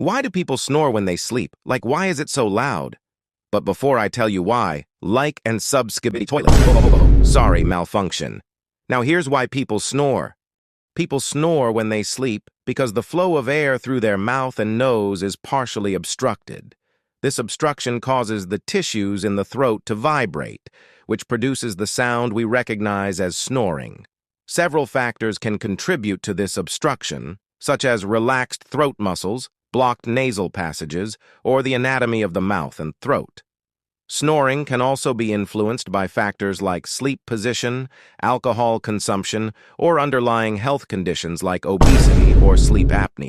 Why do people snore when they sleep? Like, why is it so loud? But before I tell you why, like and sub-skibbity toilet. Sorry, malfunction. Now here's why people snore. People snore when they sleep because the flow of air through their mouth and nose is partially obstructed. This obstruction causes the tissues in the throat to vibrate, which produces the sound we recognize as snoring. Several factors can contribute to this obstruction, such as relaxed throat muscles, blocked nasal passages, or the anatomy of the mouth and throat. Snoring can also be influenced by factors like sleep position, alcohol consumption, or underlying health conditions like obesity or sleep apnea.